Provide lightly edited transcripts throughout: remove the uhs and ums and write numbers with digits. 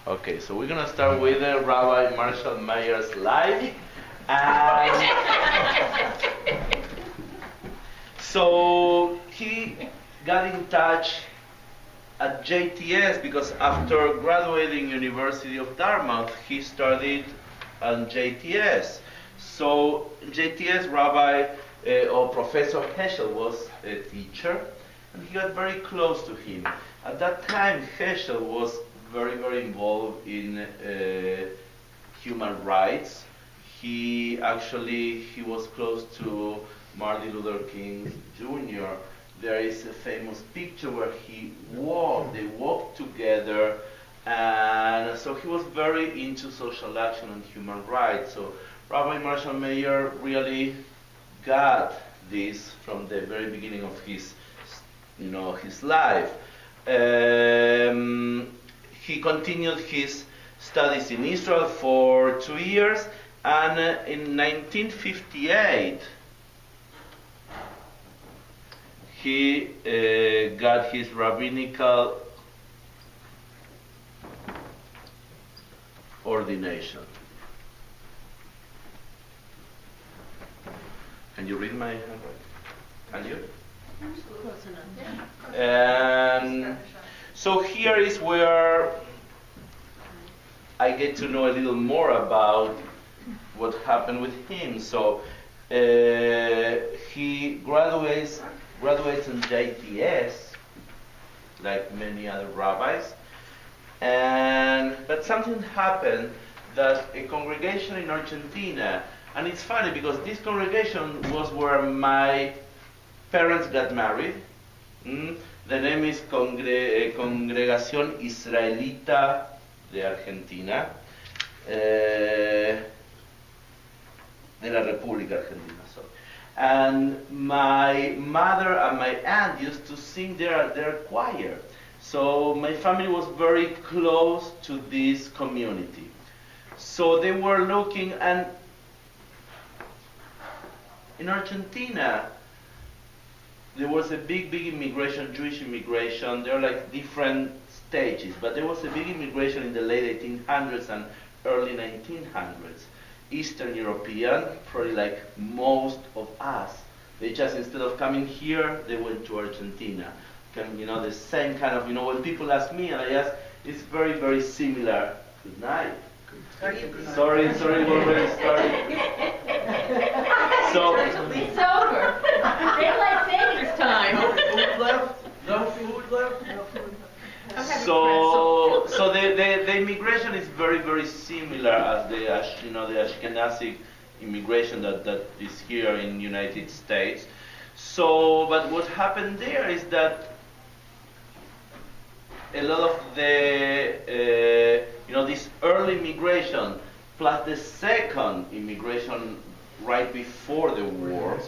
Okay, so we're gonna start with Rabbi Marshall Meyer's life. And so he got in touch at JTS because after graduating University of Dartmouth, he studied at JTS. So JTS Rabbi or Professor Heschel was a teacher, and he got very close to him. At that time, Heschel was very, very involved in human rights. He was close to Martin Luther King Jr. There is a famous picture where they walked together, and so he was very into social action and human rights. So Rabbi Marshall Meyer really got this from the very beginning of his life. He continued his studies in Israel for 2 years, and in 1958 he got his rabbinical ordination. Can you read my handwriting? Can you? Close enough. And so here is where I get to know a little more about what happened with him. So he graduates in JTS, like many other rabbis. But something happened that a congregation in Argentina, and it's funny because this congregation was where my parents got married. The name is Congregación Israelita de Argentina, de la República Argentina. Sorry. And my mother and my aunt used to sing their choir. So my family was very close to this community. So they were looking, and in Argentina, there was a big immigration, Jewish immigration. There are like different stages, but there was a big immigration in the late 1800s and early 1900s. Eastern European, probably like most of us. They just, instead of coming here, they went to Argentina. The same kind of, when people ask me, and I ask, it's very, very similar. Good night. Sorry, we're already starting. So, It's over. Daylight savings time. No food left? So the immigration is very, very similar as the Ashkenazi immigration that is here in the United States. So, but what happened there is that a lot of the this early immigration plus the second immigration right before the war,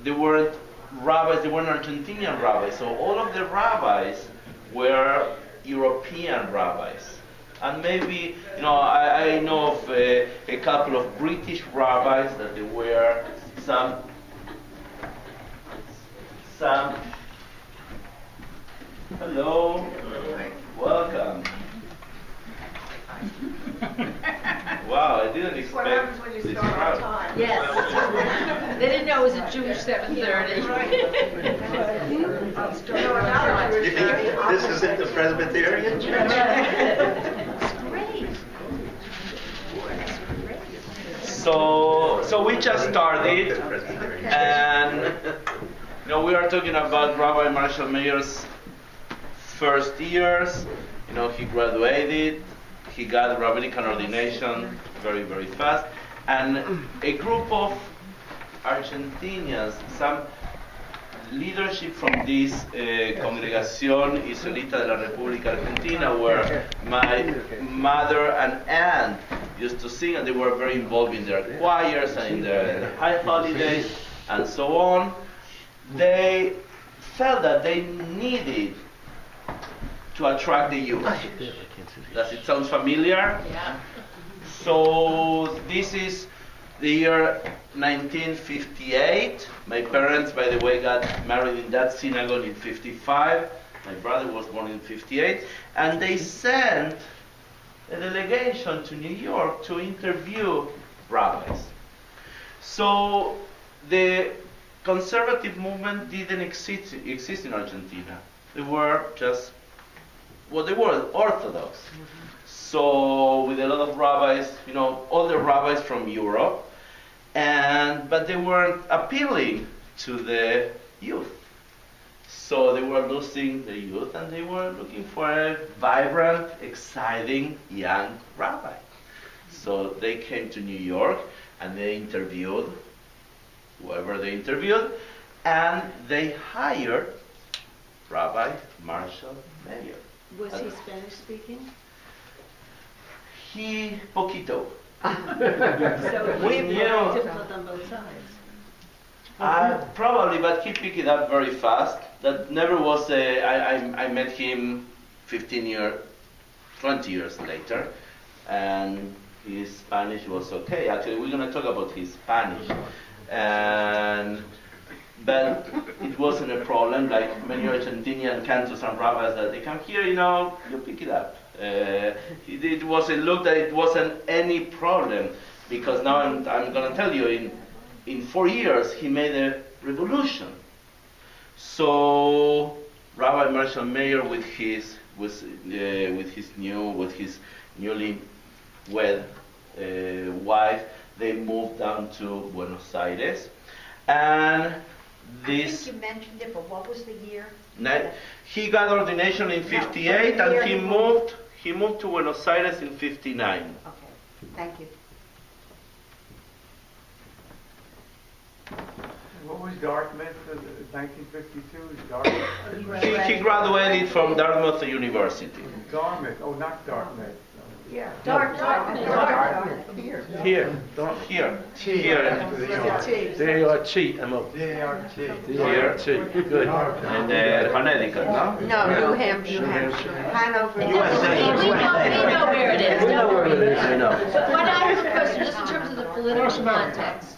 they weren't rabbis, they weren't Argentinian rabbis. So all of the rabbis were European rabbis. And maybe, I know of a couple of British rabbis that they were some hello, welcome. Wow, I didn't expect What happens when you this start on crowd. time? Yes. They didn't know it was a Jewish 7:30. You think this isn't the Presbyterian church? Great. So we just started, and we are talking about Rabbi Marshall Meyer's first years. He graduated, he got rabbinical ordination very, very fast, and a group of Argentinians, some leadership from this Congregación Israelita de la República Argentina, where my mother and aunt used to sing, and they were very involved in their choirs and in their high holidays and so on. They felt that they needed to attract the youth. Does it sound familiar? Yeah. So this is the year 1958. My parents, by the way, got married in that synagogue in 55. My brother was born in 58, and they sent a delegation to New York to interview rabbis. So the conservative movement didn't exist in Argentina. They were just they were Orthodox. So with a lot of rabbis, all the rabbis from Europe, but they weren't appealing to the youth. So they were losing the youth, and they were looking for a vibrant, exciting young rabbi. So they came to New York, and they interviewed whoever they interviewed, and they hired Rabbi Marshall Meyer. Was he Spanish speaking? He poquito. So We it knew. difficult on both sides. Probably, but he picked it up very fast. That never was I met him 20 years later, and his Spanish was okay. Actually, we're going to talk about his Spanish. But it wasn't a problem, like many Argentinian cantors and rabbis that they come here, you pick it up. It wasn't any problem, because now I'm going to tell you, in 4 years he made a revolution. So Rabbi Marshall Meyer with his newly wed wife, they moved down to Buenos Aires, and I think you mentioned it, but what was the year? he got ordination in 58, and he moved to Buenos Aires in 59. Okay, thank you. What was Dartmouth, 1952? Dartmouth? He graduated from Dartmouth University. Dartmouth, oh, not Dartmouth. Yeah. Dartmouth. Here. Here. D-A-R-T, M-O. D-A-R-T. D-A-R-T, good. And Connecticut, no? No, New Hampshire. Hanover. We know where it is. We know where it is. I know. But I have a question, just in terms of the political context.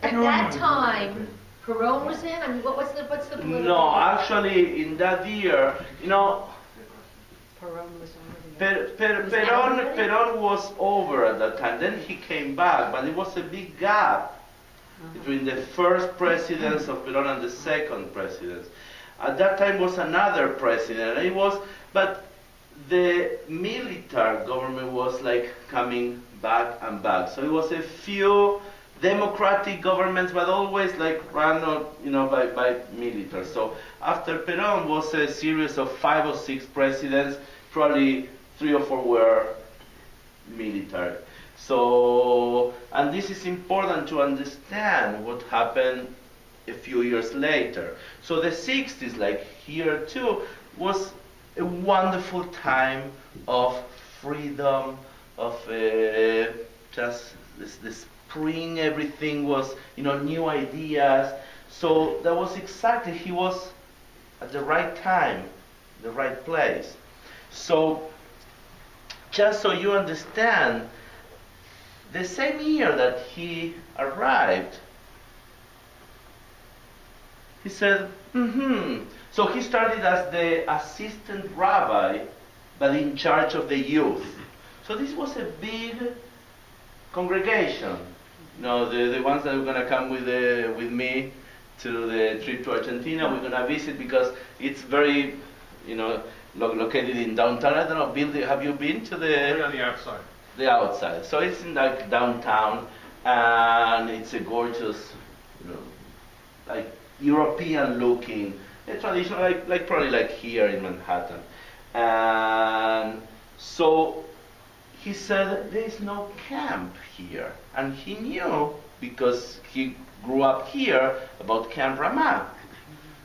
At that time, Perón was in? I mean, what's the political? No, actually, in that year, Perón was already. Perón was over at that time. Then he came back, but there was a big gap between the first presidents of Perón and the second presidents. At that time was another president. But the military government was like coming back and back. So it was a few democratic governments, but always like run, by military. So after Perón was a series of 5 or 6 presidents, probably 3 or 4 were military. So, and this is important to understand what happened a few years later. So the 60s, like here too, was a wonderful time of freedom, of just this spring, everything was, new ideas. So that was exactly, he was at the right time, the right place. So, just so you understand, the same year that he arrived, he said, So he started as the assistant rabbi, but in charge of the youth. So this was a big congregation. The ones that are going to come with me to the trip to Argentina, we're going to visit because it's very, located in downtown. I don't know, Bill, have you been to Only on the outside. the outside? So it's in like downtown, and it's a gorgeous, like European looking, traditional, like probably like here in Manhattan. And so he said, there is no camp here. And he knew, because he grew up here, about Camp Ramah.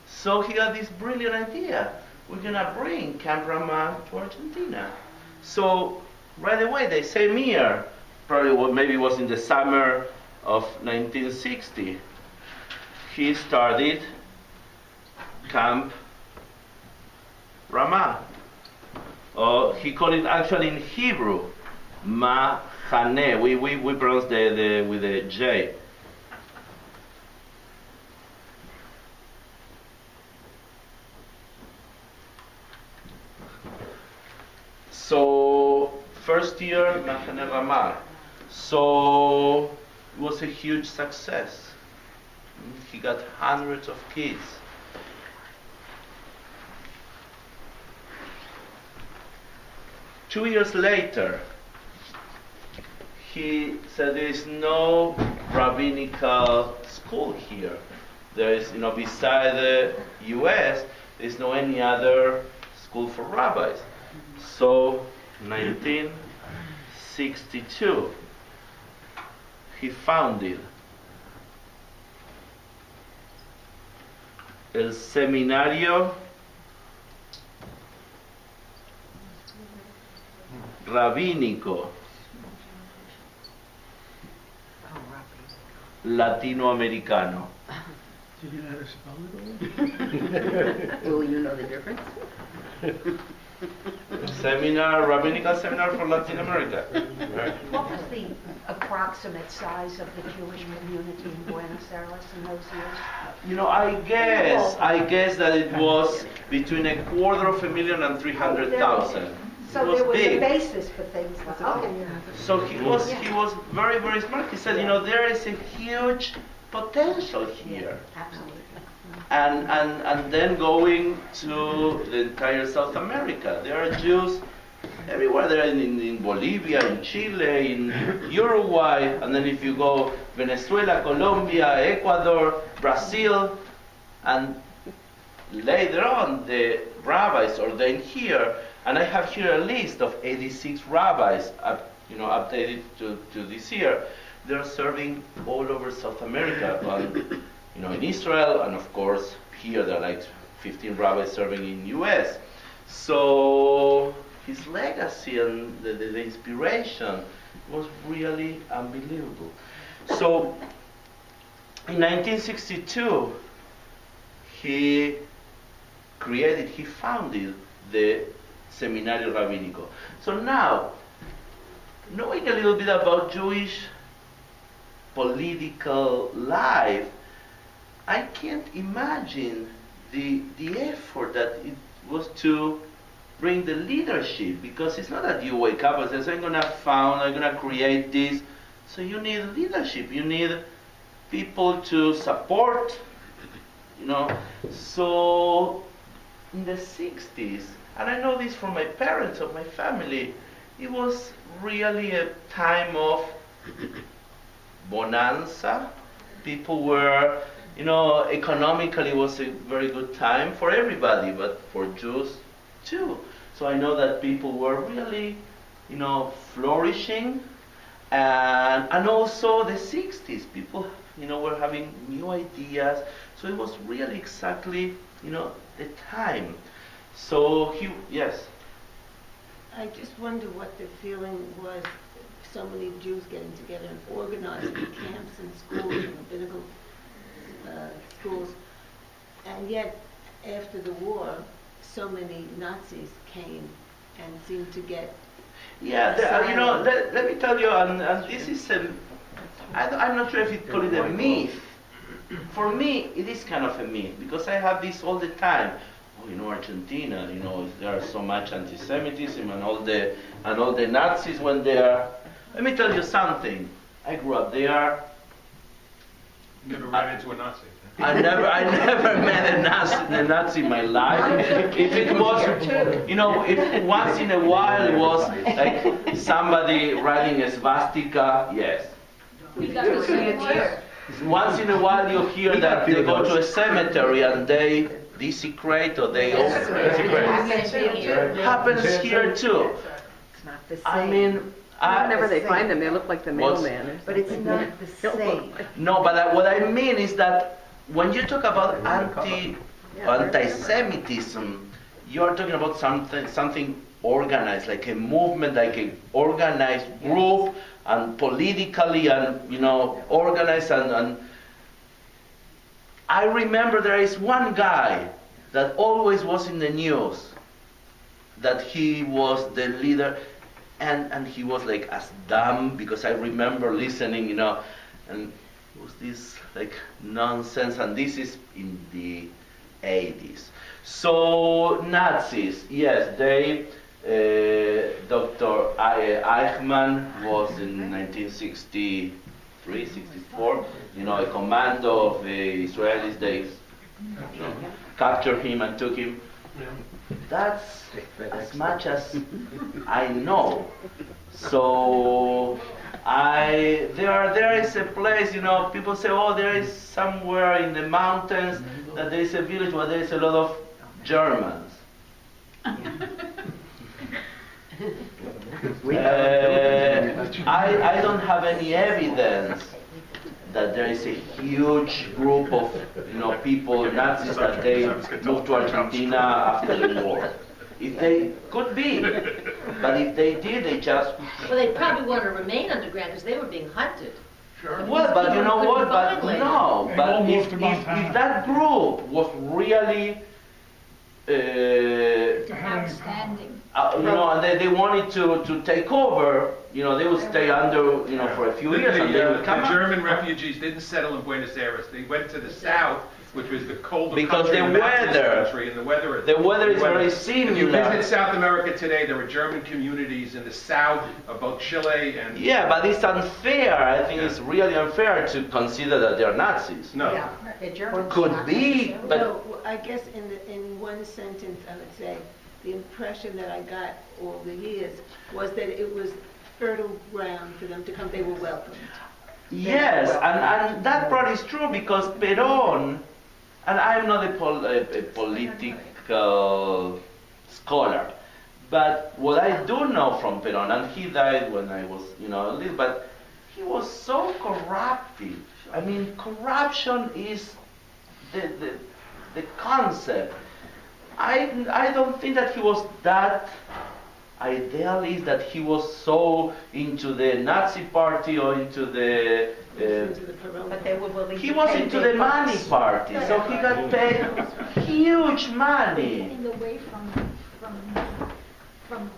So he had this brilliant idea. We're going to bring Camp Ramah to Argentina. So right away, the same year, maybe it was in the summer of 1960, he started Camp Ramah. He called it actually in Hebrew, Mahane. We pronounce with a J. So first year, Mahane Ramar. So it was a huge success. He got hundreds of kids. Two years later, he said there is no rabbinical school here. There is, beside the U.S., there is no any other school for rabbis. So, 1962, he founded el Seminario Rabínico Latinoamericano. Do you know how to spell it all? Will you know the difference? Rabbinical Seminar for Latin America. What was the approximate size of the Jewish community in Buenos Aires in those years? I guess that it was between 250,000 and 300,000. So It was there was big. a basis for things like that. So he was very, very smart. He said, there is a huge potential here. Absolutely. And then going to the entire South America. There are Jews everywhere. There in Bolivia, in Chile, in Uruguay, and then if you go Venezuela, Colombia, Ecuador, Brazil, and later on the rabbis ordained here. And I have here a list of 86 rabbis, updated to this year. They're serving all over South America, in Israel, and of course here there are like 15 rabbis serving in U.S. So his legacy and the inspiration was really unbelievable. So in 1962, he founded the Seminario Rabínico. So now, knowing a little bit about Jewish political life, I can't imagine the effort that it was to bring the leadership, because it's not that you wake up and say, I'm going to create this. So you need leadership, you need people to support, So in the 60s, and I know this from my parents, of my family, it was really a time of bonanza. People were, economically it was a very good time for everybody, but for Jews too. So I know that people were really, flourishing, and also the 60s, people, were having new ideas. So it was really exactly, the time. So yes. I just wonder what the feeling was, so many Jews getting together and organizing camps and schools and rabbinical schools, and yet after the war, so many Nazis came and seemed to get. Yeah, let me tell you, and this is I'm not sure if you call it a myth. For me, it is kind of a myth, because I have this all the time. Argentina, there are so much anti-Semitism and all the Nazis when they are. Let me tell you something. I grew up there. You never ran into a Nazi. I never met a Nazi in my life. If it was, if once in a while it was like somebody writing a swastika, yes. We got to see it here. Once in a while you hear that they go to a cemetery and they desecrate or they desecrate. Happens here too. It's not the same. I mean, Whenever they find them, they look like the mailman or But it's not the same. No, but what I mean is that when you talk about anti-Semitism, you're talking about something organized, like a movement, like an organized group, and politically, and organized. And I remember there is one guy that always was in the news, that he was the leader, and he was like as dumb, because I remember listening, and it was this like nonsense, and this is in the 80s. So Nazis, yes, they Dr. Eichmann was in 1963, 64, a commando of the Israelis. They captured him and took him. That's as much as I know. So there is a place, people say, oh, there is somewhere in the mountains that there is a village where there is a lot of Germans. I don't have any evidence that there is a huge group of people, Nazis, that they moved to Argentina after the war. If they could be, but if they did, they just. Well, they probably want to remain underground because they were being hunted. Sure. Well, but you know what? But no, but if that group was really. Outstanding. And they wanted to take over, they would stay under, for a few years, and they would come the up. German refugees didn't settle in Buenos Aires. They went to the south, which was the colder because country, the country, and the weather is very similar. If you visit South America today, there are German communities in the south of both Chile and... Yeah, but it's unfair. I think it's really unfair to consider that they're Nazis. No. Yeah, the Germans Could be, but... No, I guess in one sentence I would say, the impression that I got all the years was that it was fertile ground for them to come. They were welcomed. Yes, and that part is true because Perón, and I'm not a political scholar, but what I do know from Perón, and he died when I was, a little, but he was so corrupted. I mean, corruption is the concept. I don't think that he was that idealist, that he was so into the Nazi party or into the... but they were willing he to was pay into big the money bucks. party, so he got paid huge money. In the way from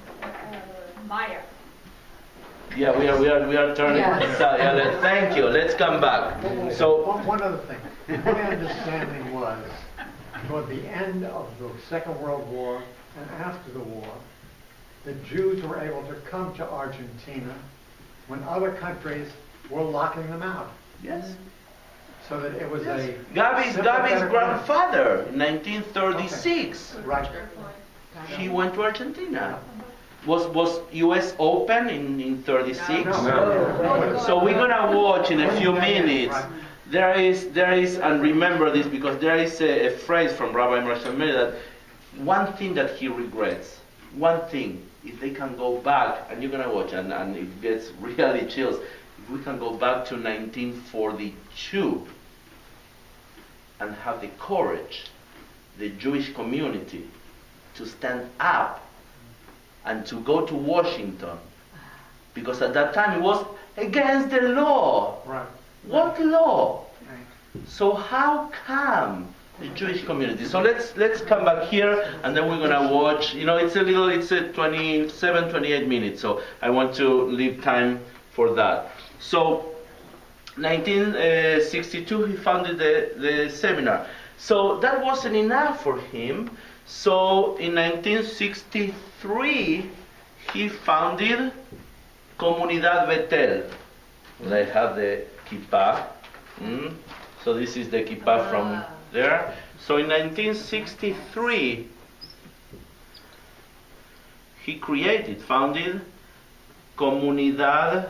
Meyer. Yeah, we are turning. Yes. Thank you. Let's come back. So one other thing. My understanding was, toward the end of the Second World War and after the war, the Jews were able to come to Argentina when other countries were locking them out. yes, So that it was a Gaby's sympathetic- grandfather, in 1936, Right. he went to Argentina. Was U.S. open in 36? No. So we're gonna watch in a few minutes. Right. There is, and remember this because there is a phrase from Rabbi Marshall Meyer that one thing that he regrets, one thing, if they can go back, and you're gonna watch, and it gets really chills, if we can go back to 1942 and have the courage, the Jewish community, to stand up and to go to Washington, because at that time it was against the law. Right. What law? So how come the Jewish community? So let's come back here, and then we're gonna watch. It's a 27, 28 minutes. So I want to leave time for that. So 1962, he founded the seminar. So that wasn't enough for him. So in 1963, he founded Comunidad Betel. They have the kippah. So this is the kippah from there. So in 1963, he founded Comunidad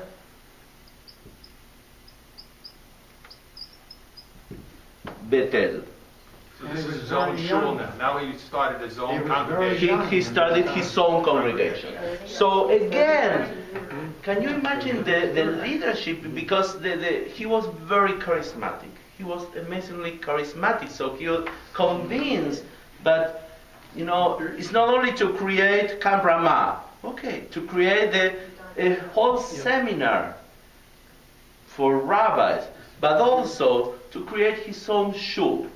Betel. So this is his own shul now. Now he started his own He was congregation. He started his own congregation. So again, can you imagine the leadership? Because he was very charismatic. He was amazingly charismatic. So he was convinced that, it's not only to create Camp Ramah, to create a whole seminar for rabbis, but also to create his own shul.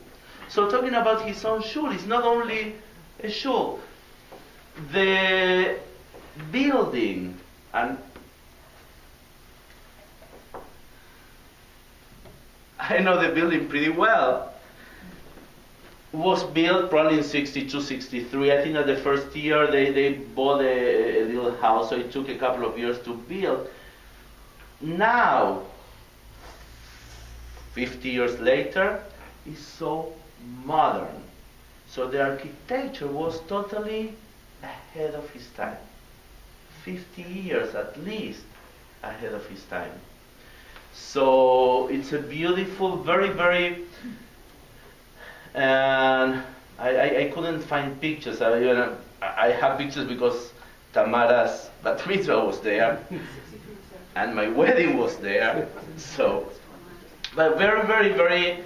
So talking about his own shul, it's not only a shul. The building, and I know the building pretty well. was built probably in 62, 63. I think that the first year they bought a little house, so it took a couple of years to build. Now, 50 years later, it's so modern. So the architecture was totally ahead of his time. 50 years at least ahead of his time. So it's a beautiful, very, very, and I couldn't find pictures. I have pictures because Tamara's bat mitzvah was there, and my wedding was there. So, but very, very, very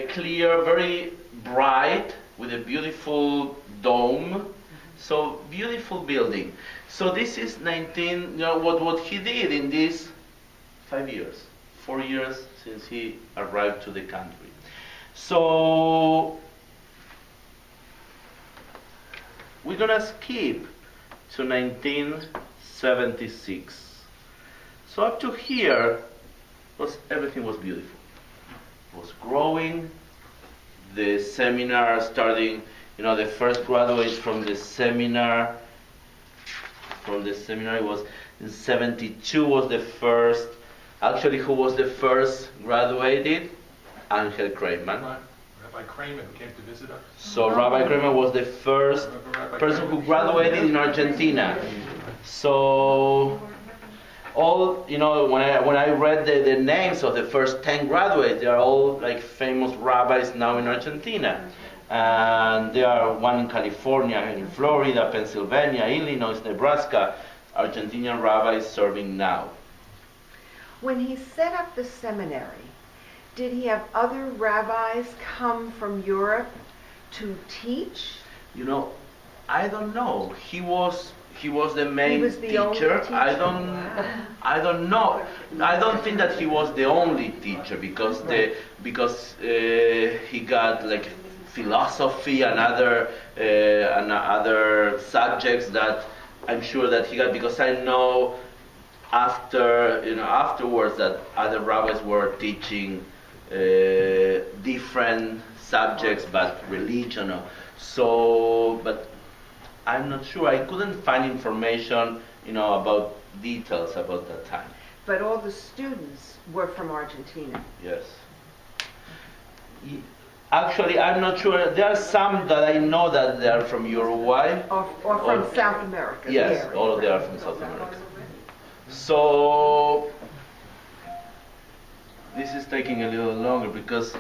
clear, very bright, with a beautiful dome. So beautiful building. So this is 19. What he did in these 5 years, 4 years since he arrived to the country. So we're gonna skip to 1976. So up to here, everything was beautiful. It was growing. The seminar starting, the first graduates from the seminar. It was in 72 was the first. Actually, who was the first graduated? Angel Kramer. Rabbi Kramer came to visit us. So Rabbi Kramer was the first person who graduated in Argentina. So all, when I read the names of the first 10 graduates, they are all like famous rabbis now in Argentina. And there are one in California, in Florida, Pennsylvania, Illinois, Nebraska, Argentinian rabbis serving now. When he set up the seminary, did he have other rabbis come from Europe to teach? I don't know. He was the main He was the teacher. only teacher? I don't know. I don't think that he was the only teacher because he got like philosophy and other subjects that I'm sure that he got, because I know afterwards that other rabbis were teaching different subjects, but religion. But I'm not sure. I couldn't find information, about details about that time. But all the students were from Argentina. Yes. Actually, I'm not sure. There are some that I know that they are from Uruguay. Or from South America. Yes, all of them are from South America. So this is taking a little longer because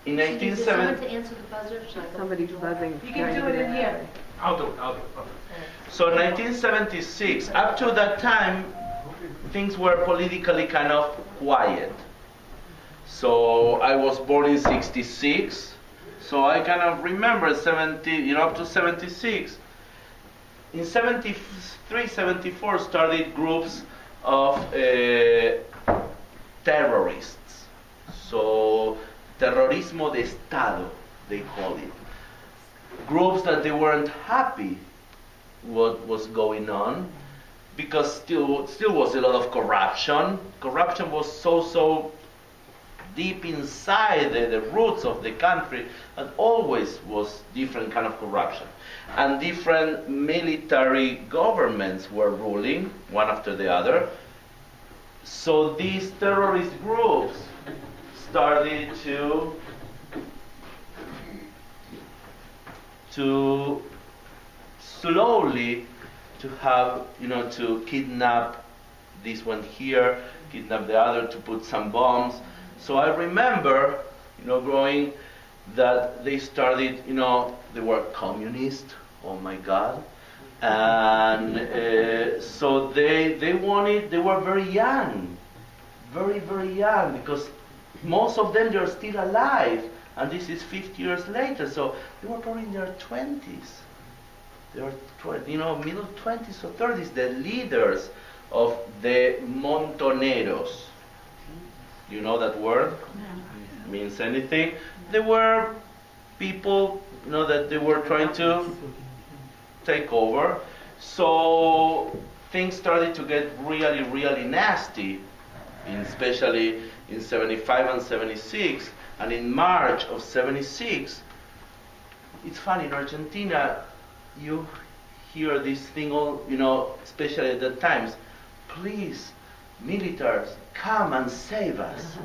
in 1970. Someone to answer the buzzer? Somebody's buzzing. You can do it in here. I'll do it. So 1976, up to that time, things were politically kind of quiet. So I was born in 66, so I kind of remember 70, up to 76. In 73, 74 started groups of terrorists. So terrorismo de Estado, they call it. Groups that they weren't happy what was going on, because still was a lot of corruption. Corruption was so deep inside the roots of the country, and always was different kind of corruption. And different military governments were ruling, one after the other. So these terrorist groups started to slowly to have, to kidnap this one here, kidnap the other, to put some bombs. So I remember, growing, that they started, they were communist, oh my God. And so they were very young, very, very young, because most of them, they're still alive. And this is 50 years later, so they were probably in their 20s. They were, middle 20s or 30s, the leaders of the Montoneros. You know that word? Means anything? They were people, that they were trying to take over. So things started to get really, really nasty, especially in 75 and 76. And in March of 76, it's funny, in Argentina, you hear this thing all, especially at the times, please, militaries, come and save us.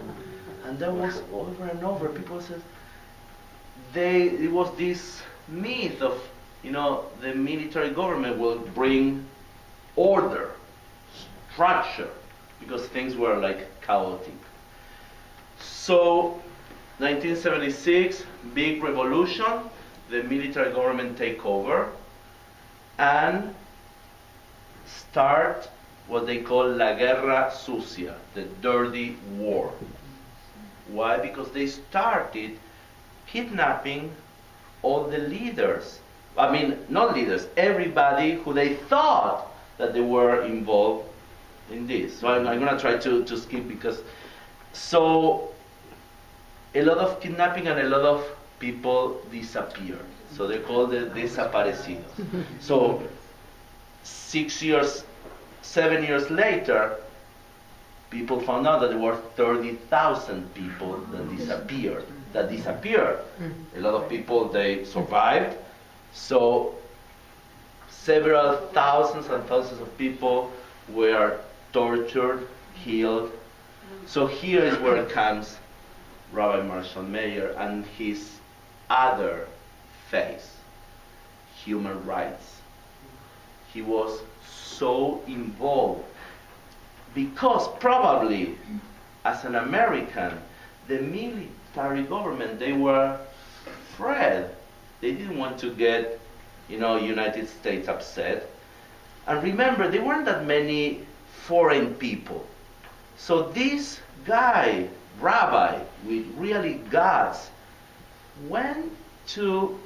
And that was over and over. People said, it was this myth of, the military government will bring order, structure, because things were like chaotic. So, 1976, big revolution, the military government take over and start what they call la guerra sucia, the dirty war. Why? Because they started kidnapping all the leaders. I mean, not leaders, everybody who they thought that they were involved in this. So I'm going to try to skip because... So, a lot of kidnapping and a lot of people disappeared. So they're called the desaparecidos. So 7 years later, people found out that there were 30,000 people that disappeared. A lot of people, they survived. So several thousands and thousands of people were tortured, killed. So here is where comes Rabbi Marshall Meyer and his other face, human rights. He was so involved because probably as an American, the military government, they were afraid. They didn't want to get, United States upset. And remember, there weren't that many foreign people. So this guy, rabbi, with really guts, went to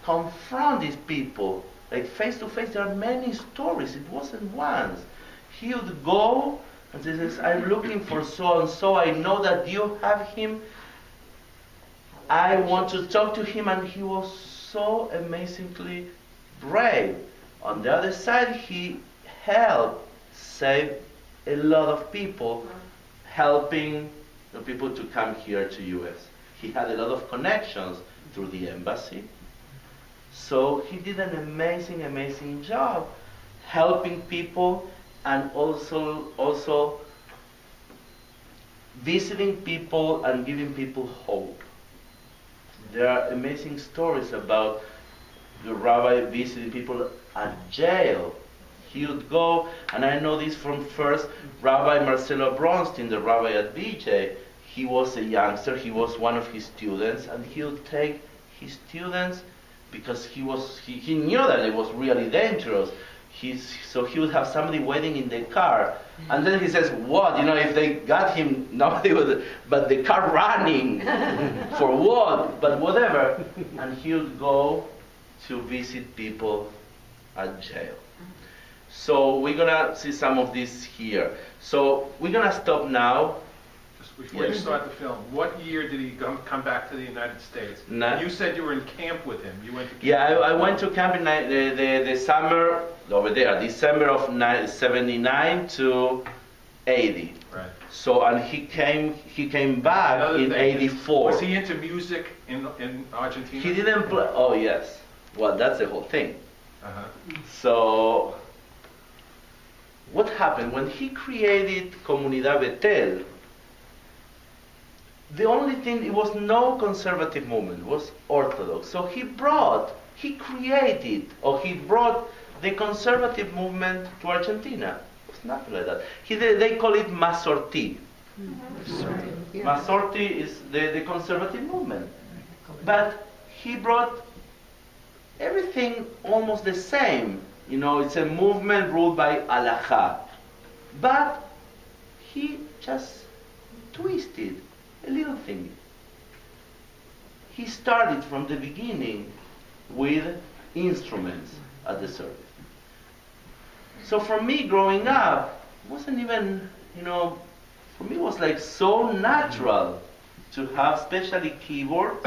confront these people, like face to face. There are many stories, it wasn't once. He would go and he says, I'm looking for so-and-so, I know that you have him, I want to talk to him, and he was so amazingly brave. On the other side, he helped save a lot of people, helping the people to come here to US. He had a lot of connections through the embassy. So he did an amazing job helping people and also visiting people and giving people hope. There are amazing stories about the rabbi visiting people at jail. He would go, and I know this from first, Rabbi Marcelo Bronstein, the rabbi at BJ. He was a youngster, he was one of his students, and he would take his students because he knew that it was really dangerous. So he would have somebody waiting in the car, and then he says, what, if they got him, nobody would, but the car running, for what, but whatever. And he would go to visit people at jail. So we're gonna see some of this here. So we're gonna stop now. Just before you start the film, what year did he come back to the United States? You said you were in camp with him. You went to camp. Yeah, I went to camp in the summer over there, December of 79 to 80. Right. So and he came back in 84. Was he into music in Argentina? He didn't play. Oh yes. Well, that's the whole thing. Uh-huh. So what happened when he created Comunidad Betel? The only thing, it was no conservative movement, it was Orthodox. So he brought the conservative movement to Argentina. It was nothing like that. They call it Masorti. Masorti is the conservative movement. But he brought everything almost the same. It's a movement ruled by Halakha. But he just twisted a little thing. He started from the beginning with instruments at the service. So for me, growing up, it wasn't even, for me it was like so natural to have especially keyboard.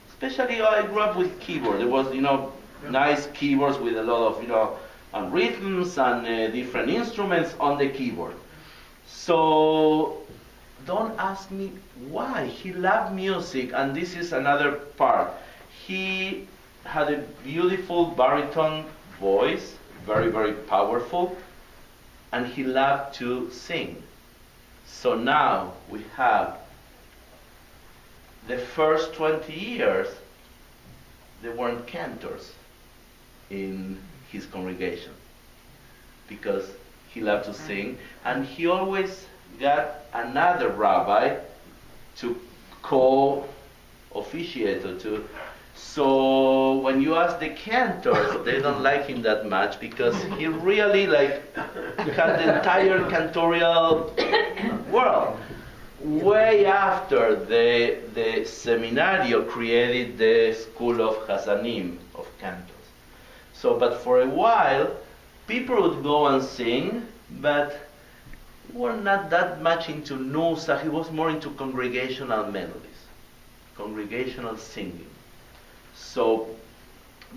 Especially I grew up with keyboard. There was, nice keyboards with a lot of, rhythms and different instruments on the keyboard. So don't ask me why. He loved music, and this is another part. He had a beautiful baritone voice, very, very powerful, and he loved to sing. So now we have the first 20 years, there weren't cantors in his congregation because he loved to sing, and he always got another rabbi to co-officiate or to. So when you ask the cantors, they don't like him that much because he really had the entire cantorial world. Way after the seminario created the school of Hasanim, of cantors. So, but for a while, people would go and sing, but were not that much into nusa. He was more into congregational melodies, congregational singing. So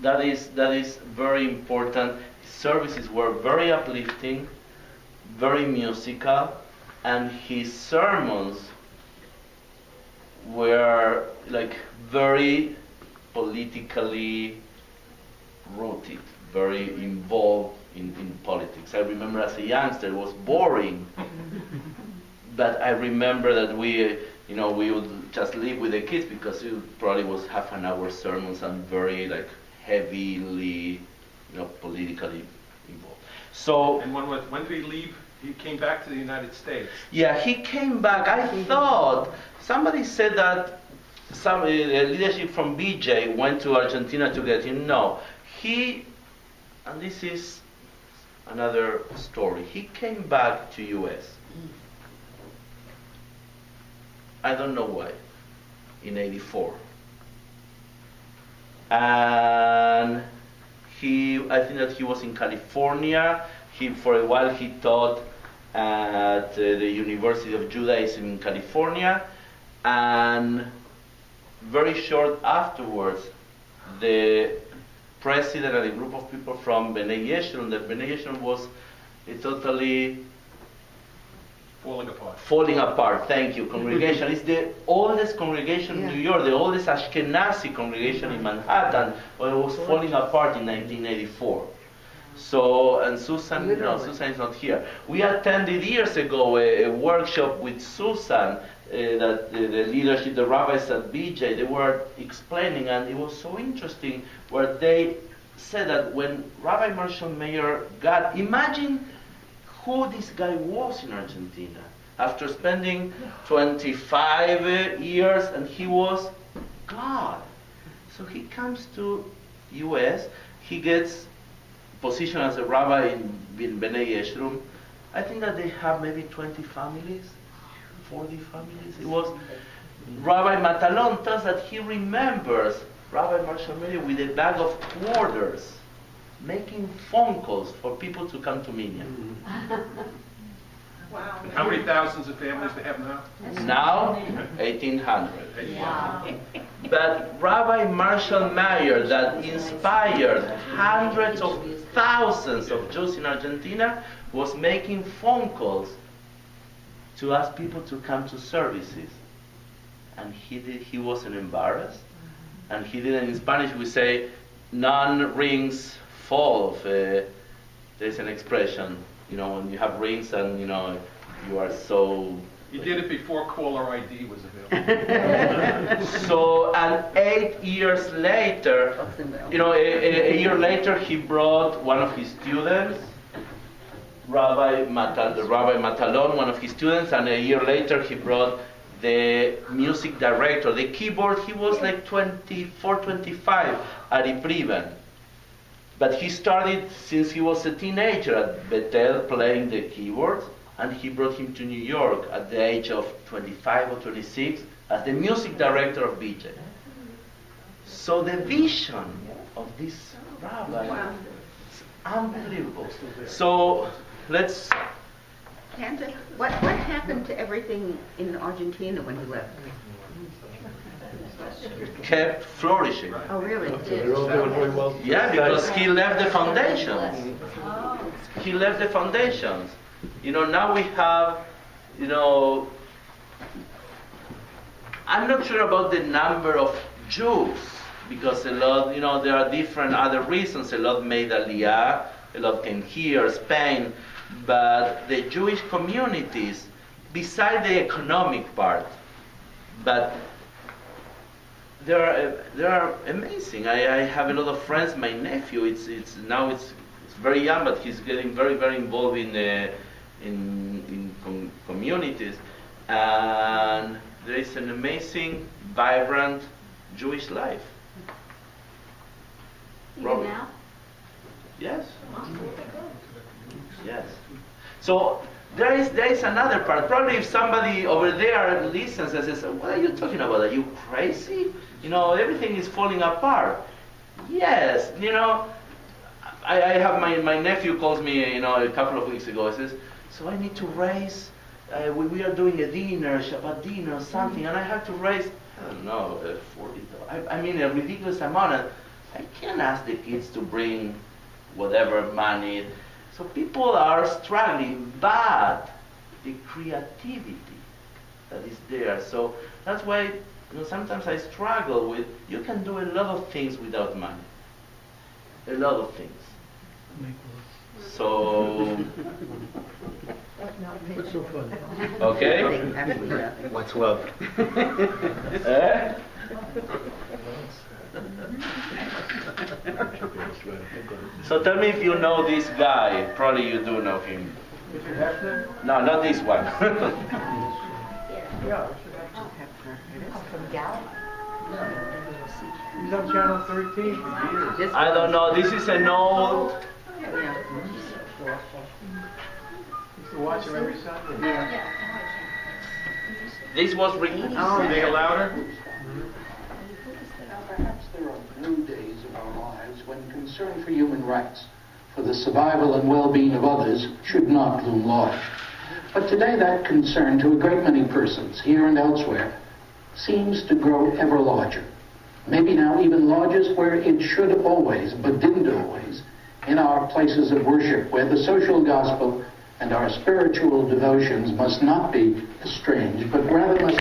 that is very important. His services were very uplifting, very musical, and his sermons were very politically rooted, very involved in politics. I remember as a youngster it was boring, but I remember that we would just live with the kids because it probably was half an hour sermons and very heavily, politically involved. So. And when did he leave? He came back to the United States. Yeah, he came back. I thought somebody said that some leadership from BJ went to Argentina to get him. No, and this is another story. He came back to U.S. I don't know why. In '84, and I think that he was in California. For a while he taught at the University of Judaism in California, and very short afterwards, the president and a group of people from B'nai Yeshurun, that B'nai Yeshurun was totally falling apart. Thank you. Congregation. It's the oldest congregation in New York, the oldest Ashkenazi congregation in Manhattan, but it was falling apart in 1984. So, and Susan is not here. We attended years ago a workshop with Susan that the leadership, the rabbis at BJ, they were explaining, and it was so interesting where they said that when Rabbi Marshall Meyer imagine who this guy was in Argentina. After spending 25 years, and he was God. So he comes to U.S., he gets position as a rabbi in B'nai Yeshurun. I think that they have maybe 20 families, 40 families. It was Rabbi Matalon tells that he remembers Rabbi Marshall Meyer with a bag of quarters, making phone calls for people to come to Minyan. Wow. And how many thousands of families they have now? Now, 1,800. Wow. But Rabbi Marshall Meyer, that inspired hundreds of thousands of Jews in Argentina, was making phone calls to ask people to come to services. And he wasn't embarrassed. And he didn't, in Spanish we say, none rings fall. There's an expression, when you have rings and, you are so... He did it before caller ID was available. So, and 8 years later, a year later, he brought one of his students, Rabbi Matalon, one of his students, and a year later he brought the music director, the keyboard. He was like 24, 25 at Ipriven. But he started since he was a teenager at Bethel playing the keyboard, and he brought him to New York at the age of 25 or 26 as the music director of BJ. So the vision of this rabbi is unbelievable. So let's... Cantor, what happened to everything in Argentina when you left? Kept flourishing. Oh, really? They're all doing very well. Yeah, because he left the foundations. He left the foundations. Now we have, I'm not sure about the number of Jews, because a lot, there are different other reasons. A lot made Aliyah, a lot came here, Spain, but the Jewish communities, beside the economic part, but they are amazing. I have a lot of friends. My nephew, it's very young, but he's getting very, very involved in communities, and there is an amazing, vibrant Jewish life. Even now? Yes. Yes. So there is another part. Probably if somebody over there listens and says, "What are you talking about? Are you crazy? Everything is falling apart." Yes. I have my nephew calls me, a couple of weeks ago. He says, "So I need to raise. We are doing a dinner, Shabbat dinner, or something, and I have to raise, I don't know, $40. I mean, a ridiculous amount. And I can't ask the kids to bring whatever money." So people are struggling, but the creativity that is there. So that's why sometimes I struggle with, you can do a lot of things without money. A lot of things. So, What's so funny? okay? What's love? Eh? So tell me if you know this guy. Probably you do know him. Richard Hefner? No, not this one. Yeah. From Gallup. He's on Channel 13 for years. I don't know. This is an old. Used to watch him every Sunday. This was. Make it louder. Perhaps there are blue days of our lives when concern for human rights, for the survival and well-being of others, should not loom large. But today that concern to a great many persons, here and elsewhere, seems to grow ever larger. Maybe now even larger where it should always, but didn't always, in our places of worship, where the social gospel and our spiritual devotions must not be estranged, but rather must